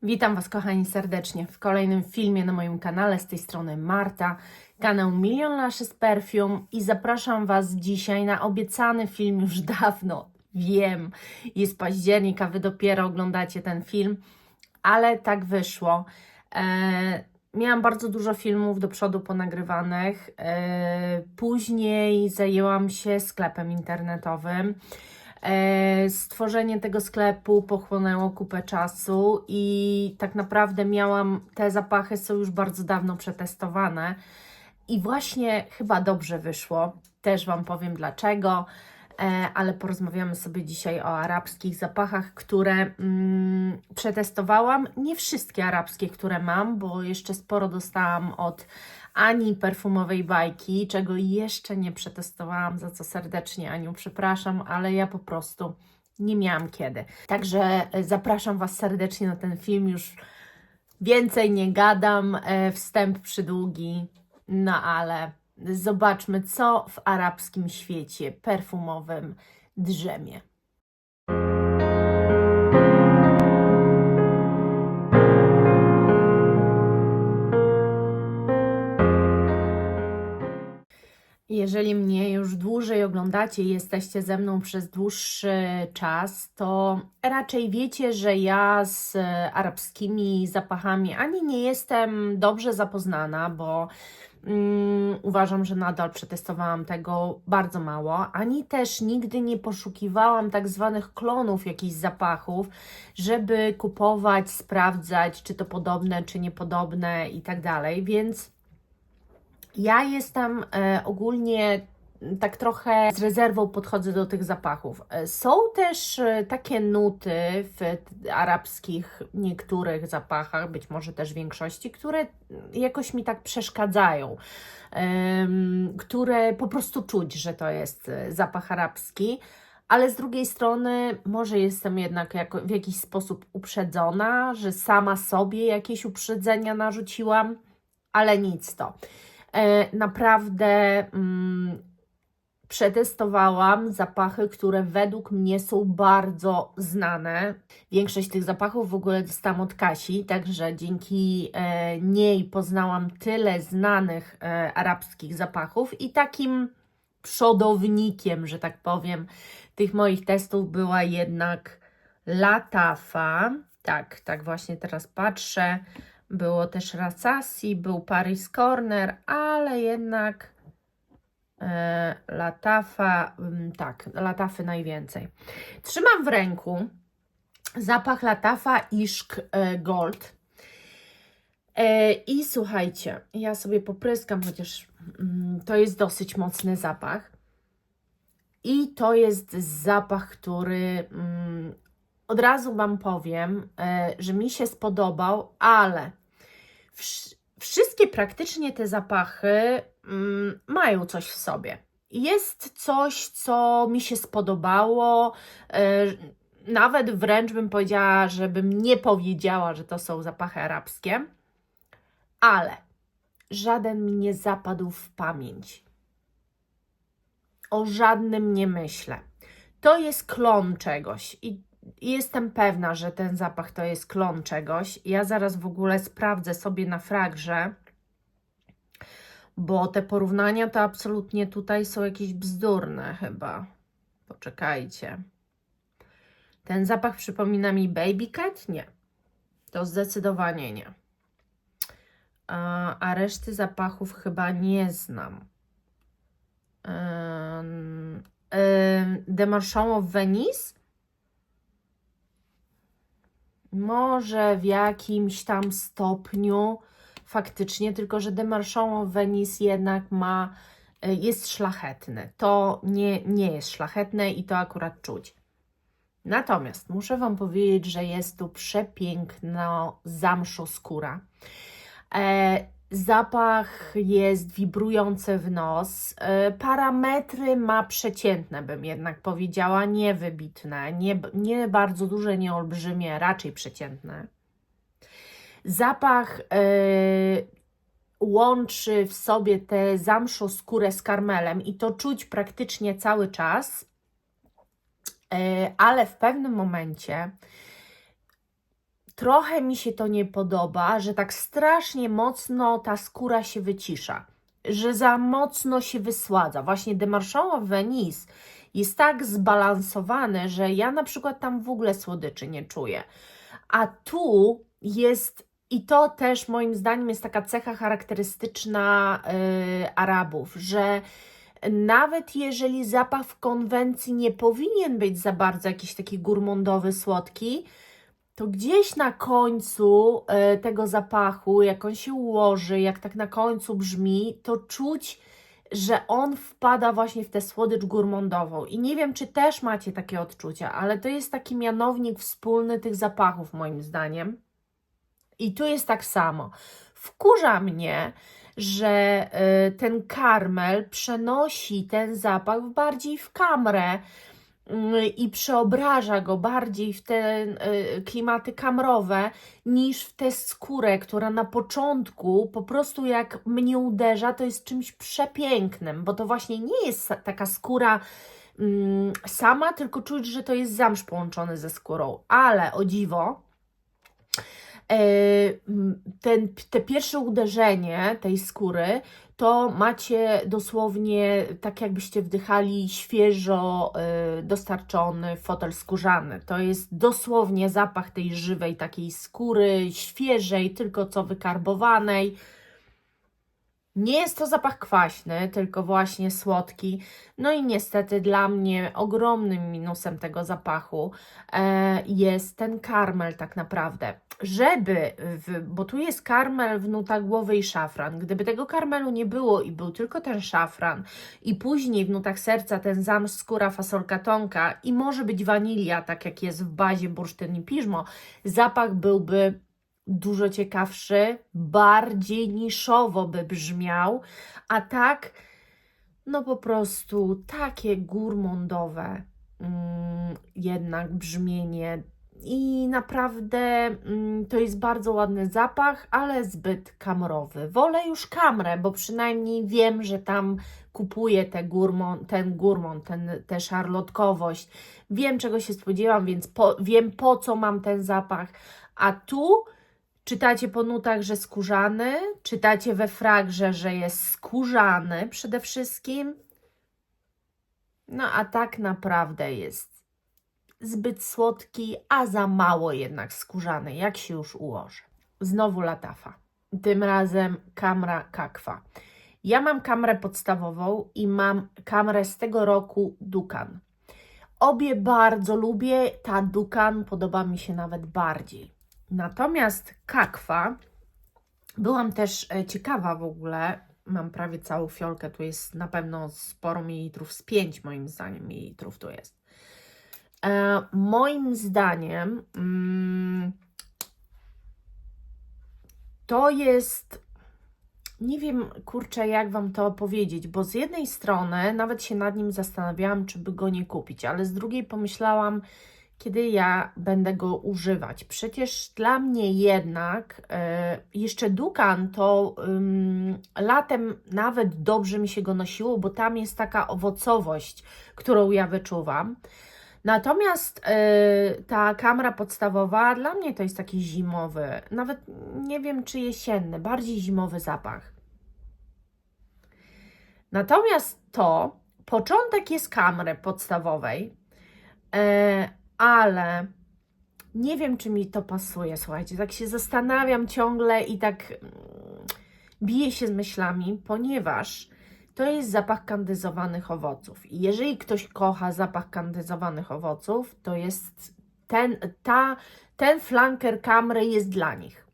Witam Was, kochani, serdecznie w kolejnym filmie na moim kanale. Z tej strony Marta, kanał Million Lashes Perfume i zapraszam Was dzisiaj na obiecany film już dawno. Wiem, jest październik, a Wy dopiero oglądacie ten film, ale tak wyszło. Miałam bardzo dużo filmów do przodu ponagrywanych. Później zajęłam się sklepem internetowym. Stworzenie tego sklepu pochłonęło kupę czasu i tak naprawdę te zapachy są już bardzo dawno przetestowane i właśnie chyba dobrze wyszło. Też Wam powiem dlaczego, ale porozmawiamy sobie dzisiaj o arabskich zapachach, które przetestowałam. Nie wszystkie arabskie, które mam, bo jeszcze sporo dostałam od Ani perfumowej bajki, czego jeszcze nie przetestowałam, za co serdecznie Aniu przepraszam, ale ja po prostu nie miałam kiedy. Także zapraszam Was serdecznie na ten film, już więcej nie gadam, wstęp przydługi, no ale zobaczmy, co w arabskim świecie perfumowym drzemie. Jeżeli mnie już dłużej oglądacie i jesteście ze mną przez dłuższy czas, to raczej wiecie, że ja z arabskimi zapachami ani nie jestem dobrze zapoznana, bo uważam, że nadal przetestowałam tego bardzo mało, ani też nigdy nie poszukiwałam tak zwanych klonów jakichś zapachów, żeby kupować, sprawdzać, czy to podobne, czy niepodobne i tak dalej, więc ja jestem ogólnie tak trochę z rezerwą podchodzę do tych zapachów. Są też takie nuty w arabskich niektórych zapachach, być może też większości, które jakoś mi tak przeszkadzają, które po prostu czuć, że to jest zapach arabski. Ale z drugiej strony może jestem jednak w jakiś sposób uprzedzona, że sama sobie jakieś uprzedzenia narzuciłam, ale nic to. Naprawdę przetestowałam zapachy, które według mnie są bardzo znane. Większość tych zapachów w ogóle dostałam od Kasi, także dzięki niej poznałam tyle znanych arabskich zapachów i takim przodownikiem, że tak powiem, tych moich testów była jednak Latafa. Tak właśnie teraz patrzę. Było też Rasasi, był Paris Corner, ale jednak Latafa, tak, Latafy najwięcej. Trzymam w ręku zapach Latafa Ishq Gold. I słuchajcie, ja sobie popryskam, chociaż to jest dosyć mocny zapach. I to jest zapach, który od razu Wam powiem, że mi się spodobał, ale wszystkie praktycznie te zapachy mają coś w sobie. Jest coś, co mi się spodobało, nawet wręcz bym powiedziała, żebym nie powiedziała, że to są zapachy arabskie, ale żaden mi nie zapadł w pamięć. O żadnym nie myślę. To jest klon czegoś i jestem pewna, że ten zapach to jest klon czegoś. Ja zaraz w ogóle sprawdzę sobie na Fragrze, bo te porównania to absolutnie tutaj są jakieś bzdurne chyba. Poczekajcie. Ten zapach przypomina mi Baby Cat? Nie. To zdecydowanie nie. A reszty zapachów chyba nie znam. Demarchon of Venice? Może w jakimś tam stopniu faktycznie, tylko że Demarchon of Venice jednak jest szlachetny. To nie jest szlachetne i to akurat czuć. Natomiast muszę Wam powiedzieć, że jest tu przepiękna zamszoskóra. Zapach jest wibrujący w nos. Parametry ma przeciętne, bym jednak powiedziała, niewybitne, nie bardzo duże, nie olbrzymie, raczej przeciętne. Zapach łączy w sobie tę zamszoskórę z karmelem i to czuć praktycznie cały czas, ale w pewnym momencie trochę mi się to nie podoba, że tak strasznie mocno ta skóra się wycisza, że za mocno się wysładza. Właśnie De Marchand of Venice jest tak zbalansowany, że ja na przykład tam w ogóle słodyczy nie czuję. A tu jest, i to też moim zdaniem jest taka cecha charakterystyczna Arabów, że nawet jeżeli zapach w konwencji nie powinien być za bardzo jakiś taki gurmondowy, słodki, to gdzieś na końcu tego zapachu, jak on się ułoży, jak tak na końcu brzmi, to czuć, że on wpada właśnie w tę słodycz gurmandową. I nie wiem, czy też macie takie odczucia, ale to jest taki mianownik wspólny tych zapachów, moim zdaniem. I tu jest tak samo. Wkurza mnie, że ten karmel przenosi ten zapach bardziej w kamrę i przeobraża go bardziej w te klimaty kamrowe niż w tę skórę, która na początku po prostu jak mnie uderza, to jest czymś przepięknym, bo to właśnie nie jest taka skóra sama, tylko czuć, że to jest zamsz połączony ze skórą, ale o dziwo te pierwsze uderzenie tej skóry, to macie dosłownie tak jakbyście wdychali świeżo dostarczony fotel skórzany. To jest dosłownie zapach tej żywej takiej skóry, świeżej, tylko co wykarbowanej. Nie jest to zapach kwaśny, tylko właśnie słodki. No i niestety dla mnie ogromnym minusem tego zapachu jest ten karmel tak naprawdę. Bo tu jest karmel w nutach głowy i szafran. Gdyby tego karmelu nie było i był tylko ten szafran i później w nutach serca ten zamsz, skóra, fasolka tonka i może być wanilia, tak jak jest w bazie bursztyn i piżmo, zapach byłby dużo ciekawszy, bardziej niszowo by brzmiał, a tak, no po prostu takie gurmondowe jednak brzmienie i naprawdę to jest bardzo ładny zapach, ale zbyt kamrowy. Wolę już kamrę, bo przynajmniej wiem, że tam kupuję tę szarlotkowość. Wiem, czego się spodziewam, więc wiem, po co mam ten zapach. A tu czytacie po nutach, że skórzany, czytacie we fragrze, że jest skórzany przede wszystkim. No a tak naprawdę jest zbyt słodki, a za mało jednak skórzany, jak się już ułoży. Znowu latafa. Tym razem kamra Kakwa. Ja mam kamrę podstawową i mam kamrę z tego roku Dukan. Obie bardzo lubię, ta Dukan podoba mi się nawet bardziej. Natomiast Kakwa, byłam też ciekawa w ogóle, mam prawie całą fiolkę, tu jest na pewno sporo mililitrów, z 5 moim zdaniem mililitrów tu jest. Moim zdaniem to jest, nie wiem kurczę jak Wam to opowiedzieć, bo z jednej strony nawet się nad nim zastanawiałam, czy by go nie kupić, ale z drugiej pomyślałam, kiedy ja będę go używać. Przecież dla mnie jednak jeszcze Dukan to latem nawet dobrze mi się go nosiło, bo tam jest taka owocowość, którą ja wyczuwam. Natomiast ta kamra podstawowa dla mnie to jest taki zimowy, nawet nie wiem czy jesienny, bardziej zimowy zapach. Natomiast początek jest kamry podstawowej, ale nie wiem, czy mi to pasuje, słuchajcie, tak się zastanawiam ciągle i tak biję się z myślami, ponieważ to jest zapach kandyzowanych owoców. I jeżeli ktoś kocha zapach kandyzowanych owoców, to jest ten flanker kamry jest dla nich.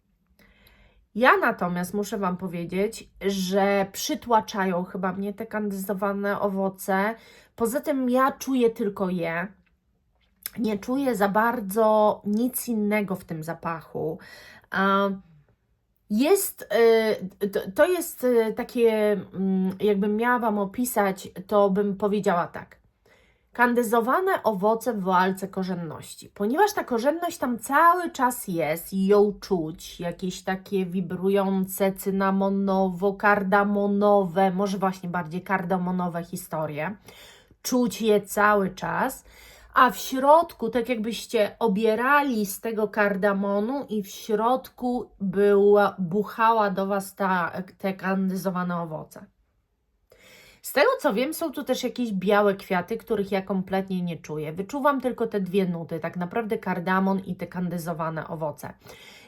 Ja natomiast muszę Wam powiedzieć, że przytłaczają chyba mnie te kandyzowane owoce. Poza tym ja czuję tylko je. Nie czuję za bardzo nic innego w tym zapachu. To jest takie, jakbym miała Wam opisać, to bym powiedziała tak. Kandyzowane owoce w walce korzenności. Ponieważ ta korzenność tam cały czas jest i ją czuć, jakieś takie wibrujące, cynamonowo-kardamonowe, może właśnie bardziej kardamonowe historie, czuć je cały czas, a w środku, tak jakbyście obierali z tego kardamonu i w środku buchała do Was te kandyzowane owoce. Z tego co wiem, są tu też jakieś białe kwiaty, których ja kompletnie nie czuję. Wyczuwam tylko te dwie nuty, tak naprawdę kardamon i te kandyzowane owoce.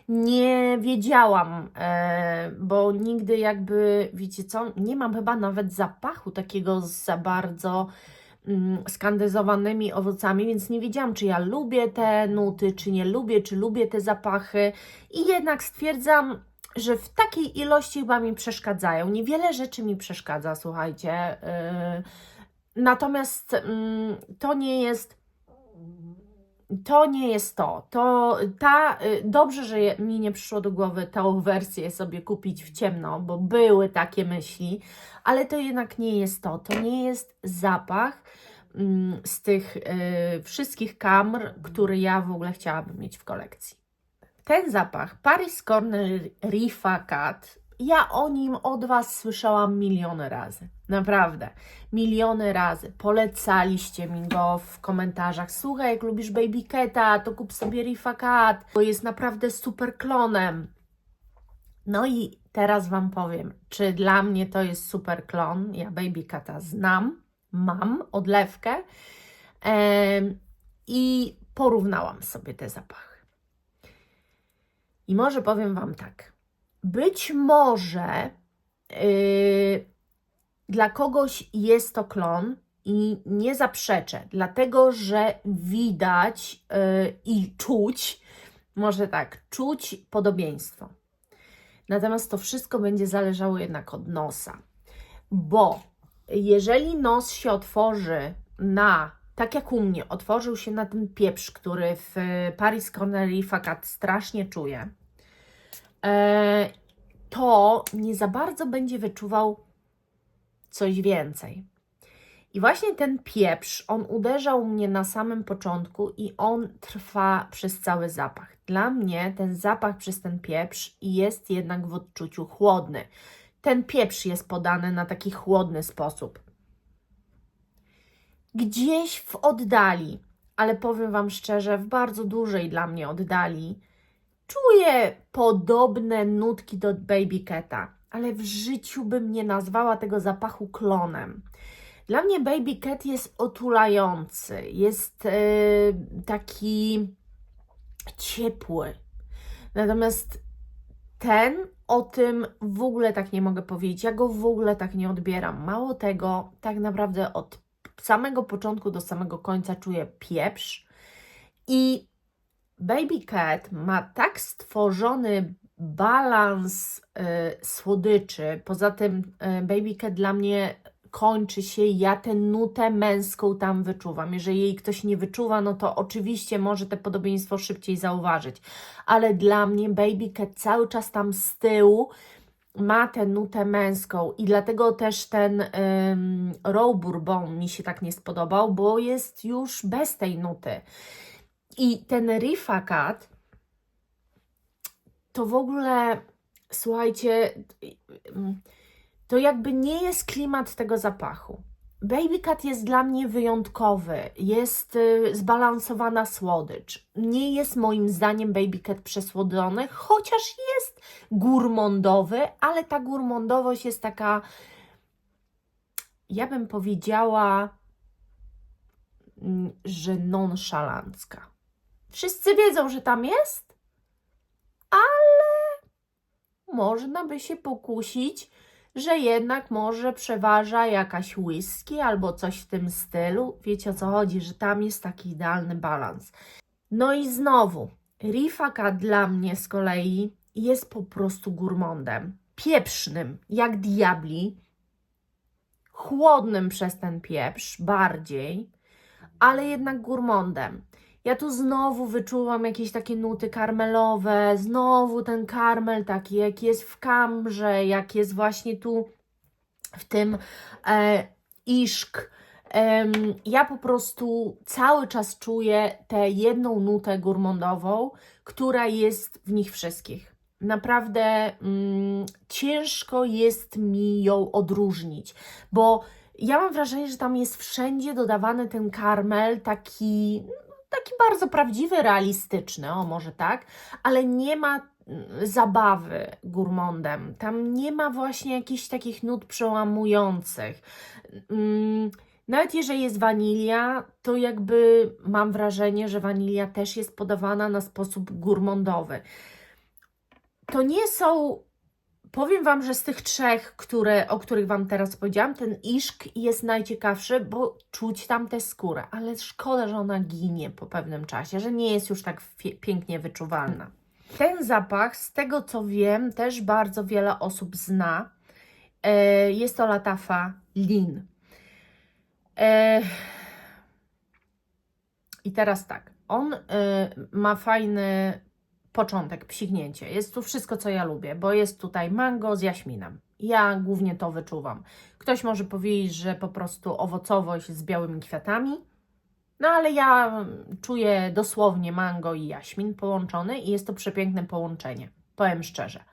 Nie wiedziałam, bo nigdy jakby, wiecie co, nie mam chyba nawet zapachu takiego za bardzo z kandyzowanymi owocami, więc nie wiedziałam, czy ja lubię te nuty, czy nie lubię, czy lubię te zapachy i jednak stwierdzam, że w takiej ilości chyba mi przeszkadzają. Niewiele rzeczy mi przeszkadza, słuchajcie. Natomiast to nie jest to. Dobrze, że mi nie przyszło do głowy tą wersję sobie kupić w ciemno, bo były takie myśli, ale to jednak nie jest to. To nie jest zapach z tych wszystkich kamr, który ja w ogóle chciałabym mieć w kolekcji. Ten zapach, Paris Corner Rifa Cat, ja o nim od Was słyszałam miliony razy. Naprawdę, miliony razy. Polecaliście mi go w komentarzach. Słuchaj, jak lubisz Baby Cata, to kup sobie Rifa Cat, bo jest naprawdę super klonem. No i teraz Wam powiem, czy dla mnie to jest super klon. Ja Baby Cata znam, mam odlewkę i porównałam sobie te zapachy. I może powiem Wam tak, być może dla kogoś jest to klon i nie zaprzeczę, dlatego że widać i czuć, może tak, czuć podobieństwo. Natomiast to wszystko będzie zależało jednak od nosa, bo jeżeli nos się otworzy tak jak u mnie, otworzył się na ten pieprz, który w Paris Corner Rifa Cat strasznie czuję, to nie za bardzo będzie wyczuwał coś więcej. I właśnie ten pieprz, on uderzał mnie na samym początku i on trwa przez cały zapach. Dla mnie ten zapach przez ten pieprz jest jednak w odczuciu chłodny. Ten pieprz jest podany na taki chłodny sposób. Gdzieś w oddali, ale powiem Wam szczerze, w bardzo dużej dla mnie oddali, czuję podobne nutki do Baby Cata, ale w życiu bym nie nazwała tego zapachu klonem. Dla mnie Baby Cat jest otulający, jest taki ciepły. Natomiast o tym w ogóle tak nie mogę powiedzieć. Ja go w ogóle tak nie odbieram. Mało tego, tak naprawdę od samego początku do samego końca czuję pieprz. I Baby Cat ma tak stworzony balans słodyczy. Poza tym Baby Cat dla mnie kończy się, ja tę nutę męską tam wyczuwam. Jeżeli jej ktoś nie wyczuwa, no to oczywiście może te podobieństwo szybciej zauważyć. Ale dla mnie Baby Cat cały czas tam z tyłu ma tę nutę męską i dlatego też ten Row Bourbon mi się tak nie spodobał, bo jest już bez tej nuty. I ten Rifa Cat to w ogóle, słuchajcie, to jakby nie jest klimat tego zapachu. Baby Cat jest dla mnie wyjątkowy, jest zbalansowana słodycz. Nie jest moim zdaniem Baby Cat przesłodzony, chociaż jest gurmondowy, ale ta gurmondowość jest taka, ja bym powiedziała, że nonszalancka. Wszyscy wiedzą, że tam jest, ale można by się pokusić, że jednak może przeważa jakaś whisky albo coś w tym stylu. Wiecie o co chodzi, że tam jest taki idealny balans. No i znowu, Rifa Cat dla mnie z kolei jest po prostu gurmondem. Pieprznym, jak diabli. Chłodnym przez ten pieprz, bardziej, ale jednak gurmondem. Ja tu znowu wyczuwam jakieś takie nuty karmelowe, znowu ten karmel taki, jak jest w kamrze, jak jest właśnie tu w tym iszk. Ja po prostu cały czas czuję tę jedną nutę gurmondową, która jest w nich wszystkich. Naprawdę ciężko jest mi ją odróżnić, bo ja mam wrażenie, że tam jest wszędzie dodawany ten karmel taki bardzo prawdziwy, realistyczny, o może tak, ale nie ma zabawy gourmandem. Tam nie ma właśnie jakichś takich nut przełamujących. Nawet jeżeli jest wanilia, to jakby mam wrażenie, że wanilia też jest podawana na sposób gourmandowy. To nie są, powiem Wam, że z tych trzech, o których Wam teraz powiedziałam, ten iszk jest najciekawszy, bo czuć tam tę skórę, ale szkoda, że ona ginie po pewnym czasie, że nie jest już tak pięknie wyczuwalna. Ten zapach, z tego co wiem, też bardzo wiele osób zna. Jest to Lattafa Lean. I teraz tak, on ma fajny początek, psiknięcie. Jest tu wszystko, co ja lubię, bo jest tutaj mango z jaśminem. Ja głównie to wyczuwam. Ktoś może powiedzieć, że po prostu owocowość z białymi kwiatami, no ale ja czuję dosłownie mango i jaśmin połączony i jest to przepiękne połączenie, powiem szczerze.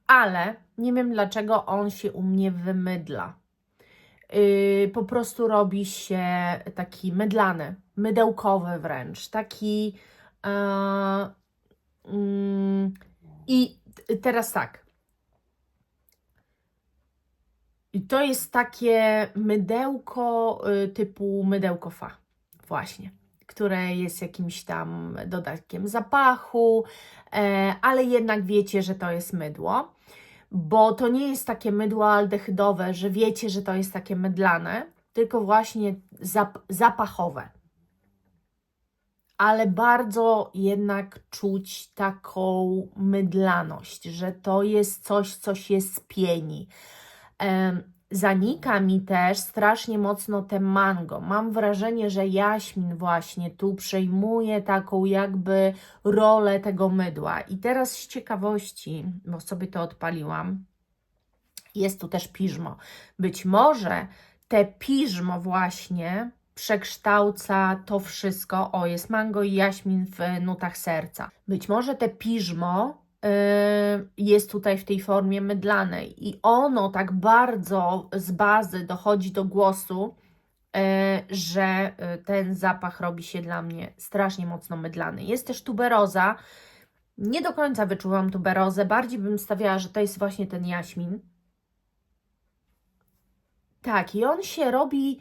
Ale nie wiem, dlaczego on się u mnie wymydla. Po prostu robi się taki mydlany, mydełkowy wręcz, taki i teraz tak, i to jest takie mydełko typu mydełko fa, właśnie, które jest jakimś tam dodatkiem zapachu, ale jednak wiecie, że to jest mydło, bo to nie jest takie mydło aldehydowe, że wiecie, że to jest takie mydlane, tylko właśnie zapachowe. Ale bardzo jednak czuć taką mydlaność, że to jest coś, co się spieni. Zanika mi też strasznie mocno te mango. Mam wrażenie, że jaśmin właśnie tu przejmuje taką jakby rolę tego mydła. I teraz z ciekawości, bo sobie to odpaliłam, jest tu też piżmo. Być może te piżmo właśnie przekształca to wszystko. O, jest mango i jaśmin w nutach serca. Być może te piżmo jest tutaj w tej formie mydlanej i ono tak bardzo z bazy dochodzi do głosu, że ten zapach robi się dla mnie strasznie mocno mydlany. Jest też tuberoza. Nie do końca wyczuwam tuberozę. Bardziej bym stawiała, że to jest właśnie ten jaśmin. Tak, i on się robi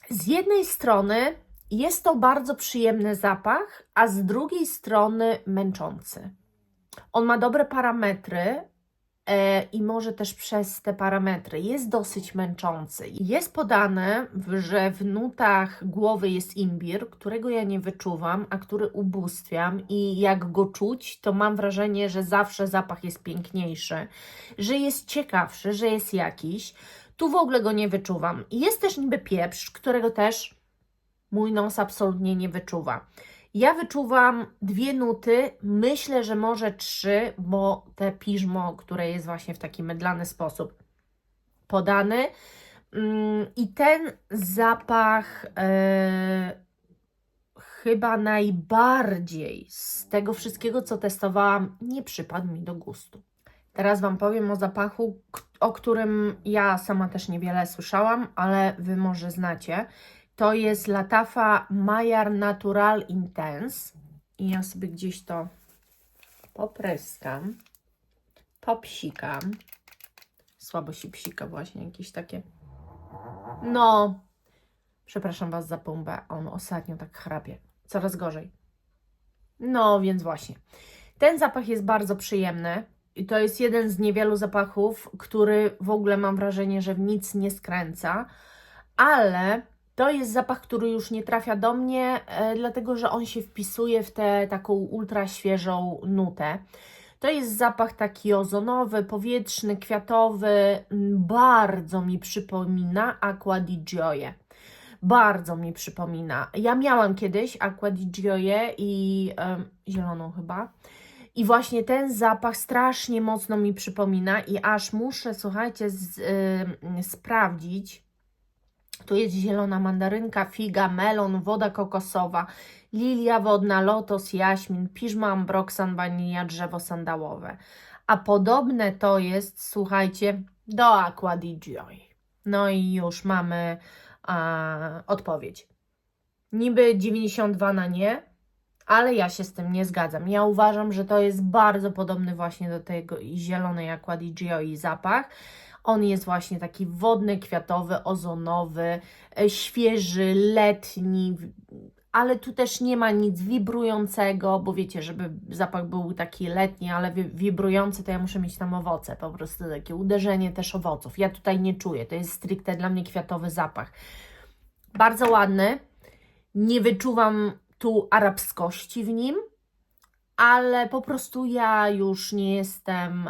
z jednej strony jest to bardzo przyjemny zapach, a z drugiej strony męczący. On ma dobre parametry i może też przez te parametry jest dosyć męczący. Jest podane, że w nutach głowy jest imbir, którego ja nie wyczuwam, a który ubóstwiam i jak go czuć, to mam wrażenie, że zawsze zapach jest piękniejszy, że jest ciekawszy, że jest jakiś. Tu w ogóle go nie wyczuwam. Jest też niby pieprz, którego też mój nos absolutnie nie wyczuwa. Ja wyczuwam 2 nuty, myślę, że może 3, bo te piżmo, które jest właśnie w taki mydlany sposób podany. I ten zapach chyba najbardziej z tego wszystkiego, co testowałam, nie przypadł mi do gustu. Teraz Wam powiem o zapachu, o którym ja sama też niewiele słyszałam, ale Wy może znacie. To jest Lattafa Maillard Natural Intense. I ja sobie gdzieś to popryskam, popsikam. Słabo się psika właśnie, jakieś takie. No, przepraszam Was za pumbę, on ostatnio tak chrapie. Coraz gorzej. No, więc właśnie. Ten zapach jest bardzo przyjemny. I to jest jeden z niewielu zapachów, który w ogóle mam wrażenie, że w nic nie skręca. Ale to jest zapach, który już nie trafia do mnie, dlatego że on się wpisuje w tę taką ultra świeżą nutę. To jest zapach taki ozonowy, powietrzny, kwiatowy. Bardzo mi przypomina Acqua di Gioia. Bardzo mi przypomina. Ja miałam kiedyś Acqua di Gioia i zieloną chyba. I właśnie ten zapach strasznie mocno mi przypomina i aż muszę, słuchajcie, sprawdzić. Tu jest zielona mandarynka, figa, melon, woda kokosowa, lilia wodna, lotos, jaśmin, piżma, ambroksan, wanilia, drzewo sandałowe. a podobne to jest, słuchajcie, do Acqua di Gioia. No i już mamy odpowiedź. Niby 92 na nie, ale ja się z tym nie zgadzam. Ja uważam, że to jest bardzo podobny właśnie do tego zielonej Acqua di Gioi zapach. On jest właśnie taki wodny, kwiatowy, ozonowy, świeży, letni, ale tu też nie ma nic wibrującego, bo wiecie, żeby zapach był taki letni, ale wibrujący, to ja muszę mieć tam owoce, po prostu takie uderzenie też owoców. Ja tutaj nie czuję, to jest stricte dla mnie kwiatowy zapach. Bardzo ładny, nie wyczuwam tu arabskości w nim, ale po prostu ja już nie jestem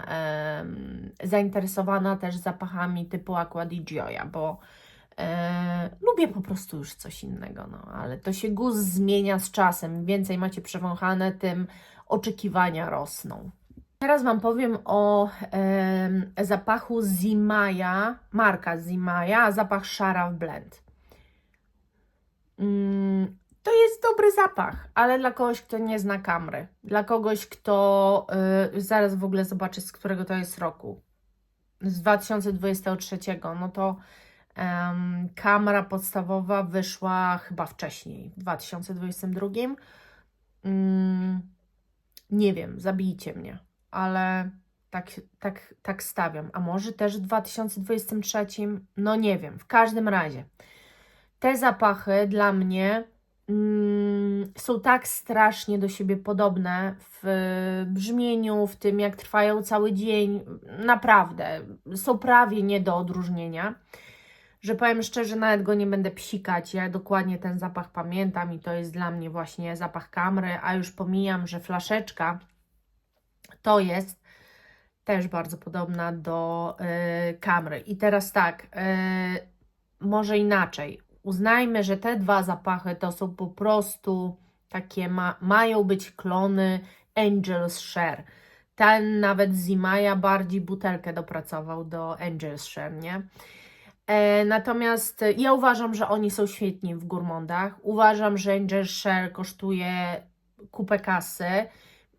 zainteresowana też zapachami typu Acqua di Gioia, bo lubię po prostu już coś innego, no, ale to się gust zmienia z czasem. Im więcej macie przewąchane, tym oczekiwania rosną. Teraz Wam powiem o zapachu Zimaja, marka Zimaja, zapach Sharaf Blend. To jest dobry zapach, ale dla kogoś, kto nie zna Camry, dla kogoś, kto zaraz w ogóle zobaczy, z którego to jest roku, z 2023, no to Camra podstawowa wyszła chyba wcześniej, w 2022. Nie wiem, zabijcie mnie, ale tak stawiam. A może też w 2023? No nie wiem, w każdym razie. Te zapachy dla mnie są tak strasznie do siebie podobne w brzmieniu, w tym jak trwają cały dzień. Naprawdę, są prawie nie do odróżnienia, że powiem szczerze, nawet go nie będę psikać. Ja dokładnie ten zapach pamiętam i to jest dla mnie właśnie zapach Camry, a już pomijam, że flaszeczka to jest też bardzo podobna do Camry. I teraz tak, może inaczej. Uznajmy, że te dwa zapachy to są po prostu takie, mają być klony Angel's Share. Ten nawet Zimaja bardziej butelkę dopracował do Angel's Share, nie? Natomiast ja uważam, że oni są świetni w Gourmandach. Uważam, że Angel's Share kosztuje kupę kasy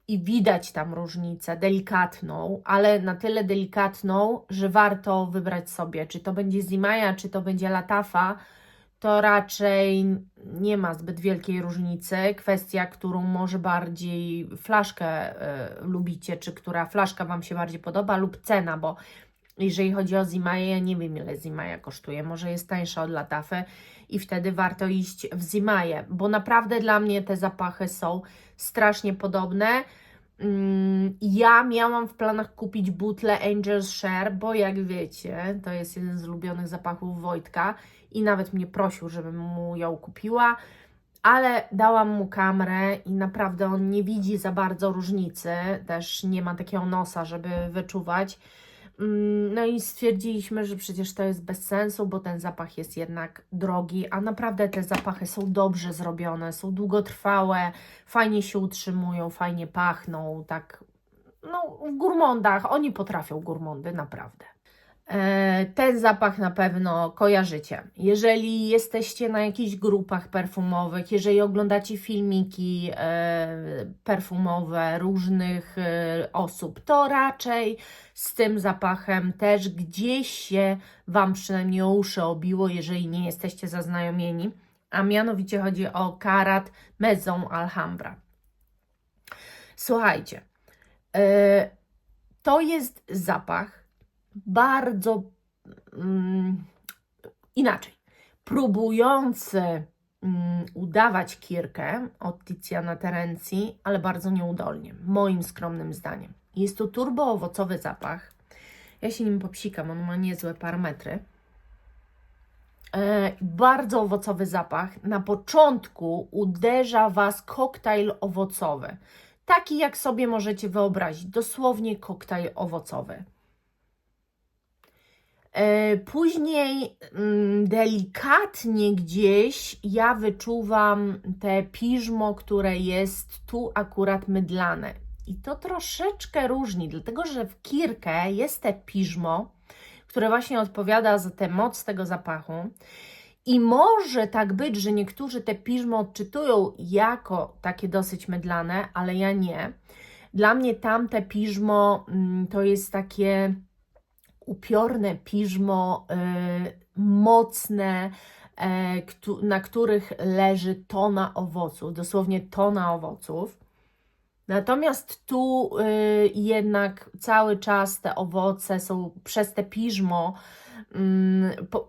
i widać tam różnicę delikatną, ale na tyle delikatną, że warto wybrać sobie, czy to będzie Zimaja, czy to będzie Latafa. To raczej nie ma zbyt wielkiej różnicy. Kwestia, którą może bardziej flaszkę lubicie, czy która flaszka Wam się bardziej podoba, lub cena, bo jeżeli chodzi o Zimaję, ja nie wiem, ile Zimaja kosztuje. Może jest tańsza od Latafy i wtedy warto iść w Zimaję, bo naprawdę dla mnie te zapachy są strasznie podobne. Ja miałam w planach kupić butlę Angel's Share, bo jak wiecie, to jest jeden z ulubionych zapachów Wojtka i nawet mnie prosił, żebym mu ją kupiła, ale dałam mu Camrę i naprawdę on nie widzi za bardzo różnicy, też nie ma takiego nosa, żeby wyczuwać. No i stwierdziliśmy, że przecież to jest bez sensu, bo ten zapach jest jednak drogi, a naprawdę te zapachy są dobrze zrobione, są długotrwałe, fajnie się utrzymują, fajnie pachną, tak, no w Gourmandach, oni potrafią Gourmandy, naprawdę. Ten zapach na pewno kojarzycie. Jeżeli jesteście na jakichś grupach perfumowych, jeżeli oglądacie filmiki perfumowe różnych osób, to raczej z tym zapachem też gdzieś się Wam przynajmniej o uszy obiło, jeżeli nie jesteście zaznajomieni, a mianowicie chodzi o Carat Maison Alhambra. Słuchajcie, to jest zapach bardzo inaczej, próbujący udawać Kirkę od Tiziana Terenzi, ale bardzo nieudolnie, moim skromnym zdaniem. Jest to turbo-owocowy zapach. Ja się nim popsikam, on ma niezłe parametry. Bardzo owocowy zapach. Na początku uderza Was koktajl owocowy. Taki, jak sobie możecie wyobrazić, dosłownie koktajl owocowy. Później delikatnie gdzieś ja wyczuwam te piżmo, które jest tu akurat mydlane. I to troszeczkę różni, dlatego że w Kirkę jest te piżmo, które właśnie odpowiada za tę moc tego zapachu. I może tak być, że niektórzy te piżmo odczytują jako takie dosyć mydlane, ale ja nie. Dla mnie tamte piżmo to jest takie upiorne piżmo, mocne, na których leży tona owoców, dosłownie tona owoców. Natomiast tu jednak cały czas te owoce są przez te piżmo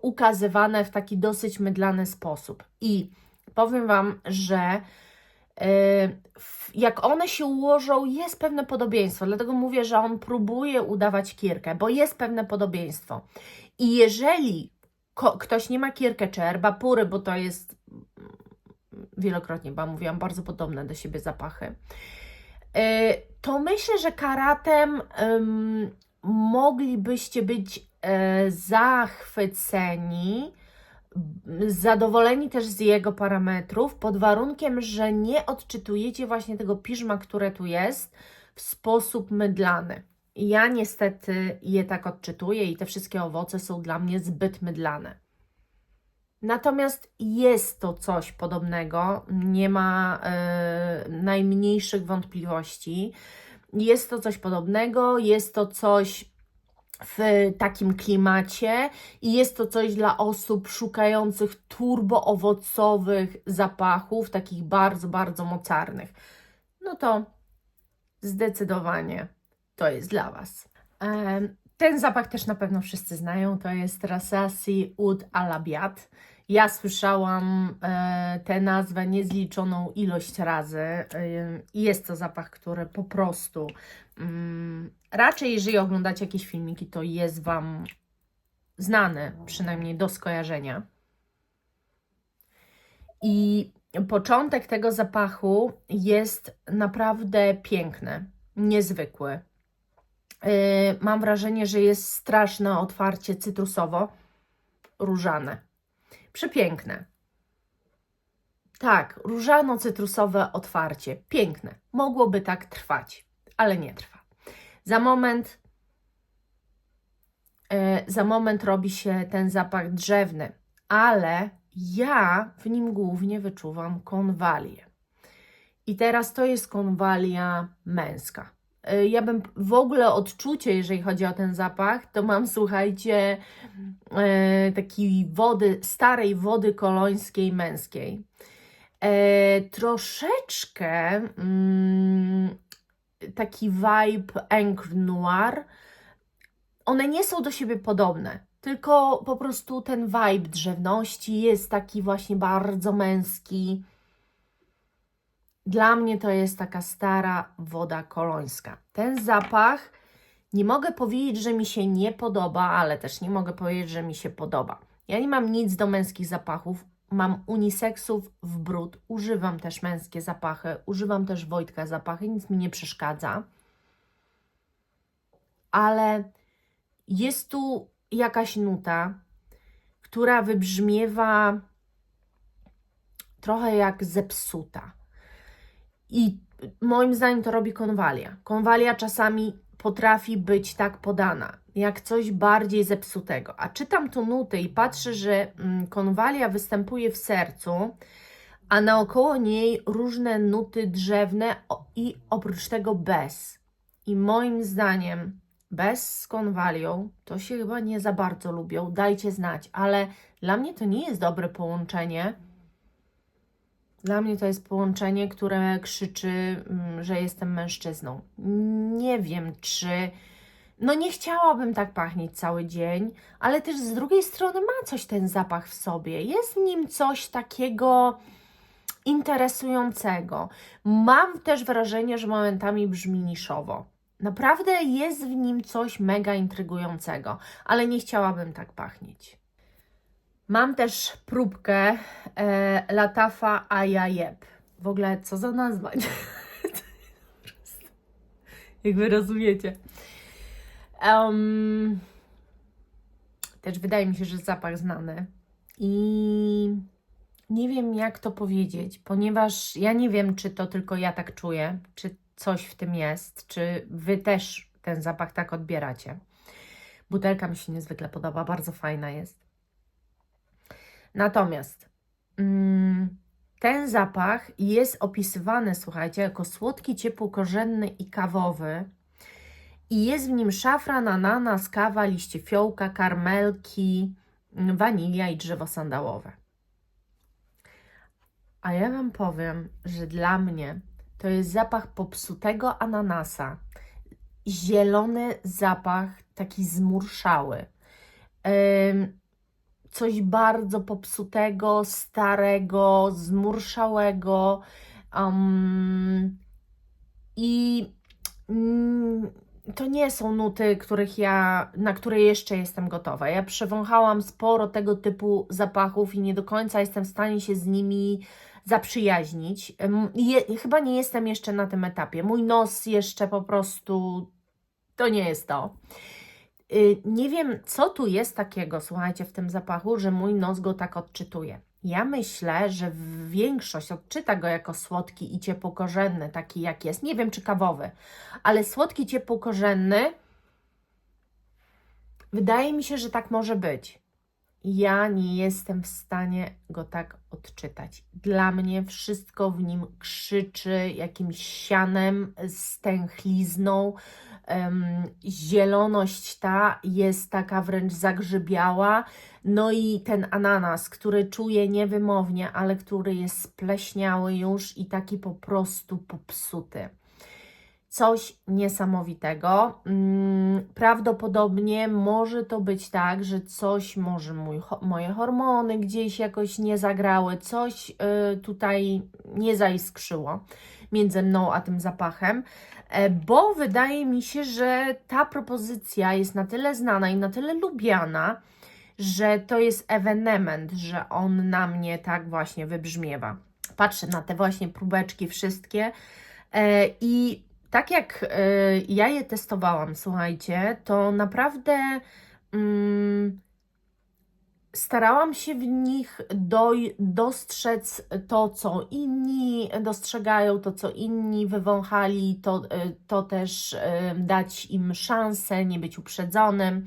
ukazywane w taki dosyć mydlany sposób. I powiem Wam, że jak one się ułożą, jest pewne podobieństwo. Dlatego mówię, że on próbuje udawać Kirkę, bo jest pewne podobieństwo. I jeżeli ktoś nie ma Kirkę czy Erbapury, bo to jest wielokrotnie, bo mówiłam, bardzo podobne do siebie zapachy, to myślę, że Karatem moglibyście być zachwyceni, zadowoleni też z jego parametrów, pod warunkiem, że nie odczytujecie właśnie tego piżma, które tu jest, w sposób mydlany. Ja niestety je tak odczytuję i te wszystkie owoce są dla mnie zbyt mydlane. Natomiast jest to coś podobnego, nie ma najmniejszych wątpliwości. Jest to coś podobnego, jest to coś w takim klimacie i jest to coś dla osób szukających turbo-owocowych zapachów, takich bardzo, bardzo mocarnych. No to zdecydowanie to jest dla Was. Ten zapach też na pewno wszyscy znają, to jest Rassasi Oud Al-Abiad. Ja słyszałam tę nazwę niezliczoną ilość razy i jest to zapach, który po prostu raczej jeżeli oglądacie jakieś filmiki, to jest Wam znany, przynajmniej do skojarzenia. I początek tego zapachu jest naprawdę piękny, niezwykły. Mam wrażenie, że jest straszne otwarcie cytrusowo-różane. Przepiękne. Tak, różano-cytrusowe otwarcie. Piękne. Mogłoby tak trwać, ale nie trwa. Za moment robi się ten zapach drzewny, ale ja w nim głównie wyczuwam konwalię. I teraz to jest konwalia męska. Ja bym w ogóle odczucie, jeżeli chodzi o ten zapach, to mam, słuchajcie, takiej wody, starej wody kolońskiej męskiej. Troszeczkę taki vibe Encre Noir. One nie są do siebie podobne, tylko po prostu ten vibe drzewności jest taki właśnie bardzo męski. Dla mnie to jest taka stara woda kolońska. Ten zapach, nie mogę powiedzieć, że mi się nie podoba, ale też nie mogę powiedzieć, że mi się podoba. Ja nie mam nic do męskich zapachów, mam uniseksów w bród, używam też męskie zapachy, używam też Wojtka zapachy, nic mi nie przeszkadza. Ale jest tu jakaś nuta, która wybrzmiewa trochę jak zepsuta. I moim zdaniem to robi konwalia. Konwalia czasami potrafi być tak podana, jak coś bardziej zepsutego. A czytam tu nuty i patrzę, że konwalia występuje w sercu, a naokoło niej różne nuty drzewne i oprócz tego bez. I moim zdaniem bez z konwalią to się chyba nie za bardzo lubią, dajcie znać, ale dla mnie to nie jest dobre połączenie. Dla mnie to jest połączenie, które krzyczy, że jestem mężczyzną. Nie wiem, czy... No nie chciałabym tak pachnieć cały dzień, ale też z drugiej strony ma coś ten zapach w sobie. Jest w nim coś takiego interesującego. Mam też wrażenie, że momentami brzmi niszowo. Naprawdę jest w nim coś mega intrygującego, ale nie chciałabym tak pachnieć. Mam też próbkę Latafa Ayayeb. W ogóle co za nazwa? Jak Wy rozumiecie. Też wydaje mi się, że zapach znany. I nie wiem, jak to powiedzieć, ponieważ ja nie wiem, czy to tylko ja tak czuję, czy coś w tym jest, czy Wy też ten zapach tak odbieracie. Butelka mi się niezwykle podoba, bardzo fajna jest. Natomiast ten zapach jest opisywany, słuchajcie, jako słodki, ciepłokorzenny i kawowy. I jest w nim szafran, ananas, kawa, liście fiołka, karmelki, wanilia i drzewo sandałowe. A ja Wam powiem, że dla mnie to jest zapach popsutego ananasa. Zielony zapach, taki zmurszały. Coś bardzo popsutego, starego, zmurszałego. I to nie są nuty, na które jeszcze jestem gotowa. Ja przewąchałam sporo tego typu zapachów i nie do końca jestem w stanie się z nimi zaprzyjaźnić. Chyba nie jestem jeszcze na tym etapie. Mój nos jeszcze po prostu to nie jest to. Nie wiem, co tu jest takiego, słuchajcie, w tym zapachu, że mój nos go tak odczytuje. Ja myślę, że większość odczyta go jako słodki i ciepłokorzenny, taki jak jest. Nie wiem, czy kawowy, ale słodki, ciepłokorzenny, wydaje mi się, że tak może być. Ja nie jestem w stanie go tak odczytać. Dla mnie wszystko w nim krzyczy jakimś sianem, stęchlizną. Zieloność ta jest taka wręcz zagrzybiała. No i ten ananas, który czuję niewymownie, ale który jest spleśniały już i taki po prostu popsuty. Coś niesamowitego. Prawdopodobnie może to być tak, że coś, może moje hormony gdzieś jakoś nie zagrały, coś tutaj nie zaiskrzyło między mną a tym zapachem, bo wydaje mi się, że ta propozycja jest na tyle znana i na tyle lubiana, że to jest ewenement, że on na mnie tak właśnie wybrzmiewa. Patrzę na te właśnie próbeczki wszystkie i tak jak ja je testowałam, słuchajcie, to naprawdę starałam się w nich dostrzec to, co inni dostrzegają, to, co inni wywąchali, to też dać im szansę, nie być uprzedzonym.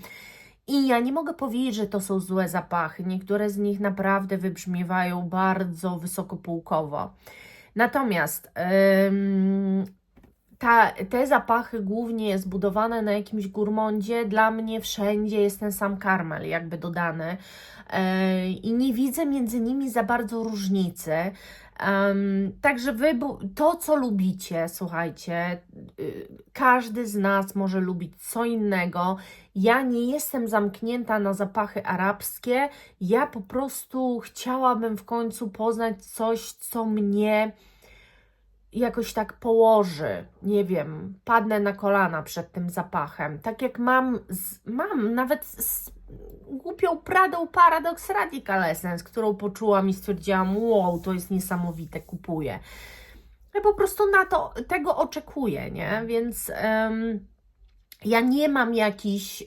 I ja nie mogę powiedzieć, że to są złe zapachy. Niektóre z nich naprawdę wybrzmiewają bardzo wysokopółkowo. Natomiast te zapachy głównie zbudowane na jakimś gurmondzie, dla mnie wszędzie jest ten sam karmel jakby dodany i nie widzę między nimi za bardzo różnicy. Także to, co lubicie, słuchajcie, każdy z nas może lubić co innego. Ja nie jestem zamknięta na zapachy arabskie, ja po prostu chciałabym w końcu poznać coś, co mnie jakoś tak położy, nie wiem, padnę na kolana przed tym zapachem. Tak jak mam nawet z głupią Pradą Paradox Radical Essence, którą poczułam i stwierdziłam, wow, to jest niesamowite, kupuję. Ja po prostu tego oczekuję, nie? Więc ja nie mam jakichś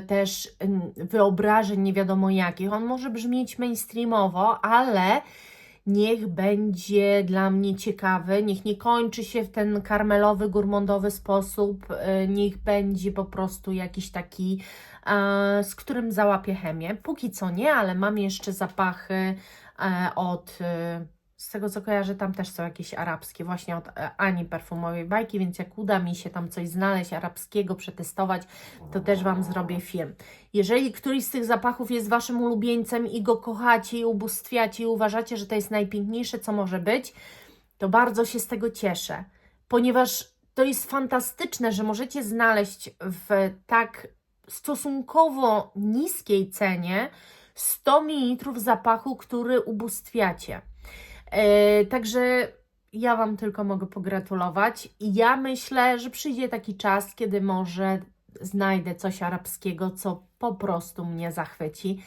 też wyobrażeń nie wiadomo jakich. On może brzmieć mainstreamowo, ale niech będzie dla mnie ciekawy, niech nie kończy się w ten karmelowy, gurmondowy sposób, niech będzie po prostu jakiś taki, z którym załapię chemię. Póki co nie, ale mam jeszcze zapachy z tego co kojarzę, tam też są jakieś arabskie, właśnie od Ani Perfumowej Bajki, więc jak uda mi się tam coś znaleźć arabskiego, przetestować, to też Wam zrobię film. Jeżeli któryś z tych zapachów jest Waszym ulubieńcem i go kochacie i ubóstwiacie i uważacie, że to jest najpiękniejsze, co może być, to bardzo się z tego cieszę, ponieważ to jest fantastyczne, że możecie znaleźć w tak stosunkowo niskiej cenie 100 ml zapachu, który ubóstwiacie. Także ja Wam tylko mogę pogratulować i ja myślę, że przyjdzie taki czas, kiedy może znajdę coś arabskiego, co po prostu mnie zachwyci.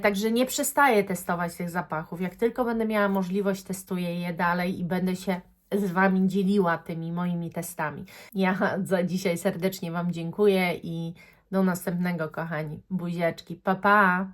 Także nie przestaję testować tych zapachów. Jak tylko będę miała możliwość, testuję je dalej i będę się z Wami dzieliła tymi moimi testami. Ja za dzisiaj serdecznie Wam dziękuję i do następnego, kochani. Buziaczki. Pa, pa!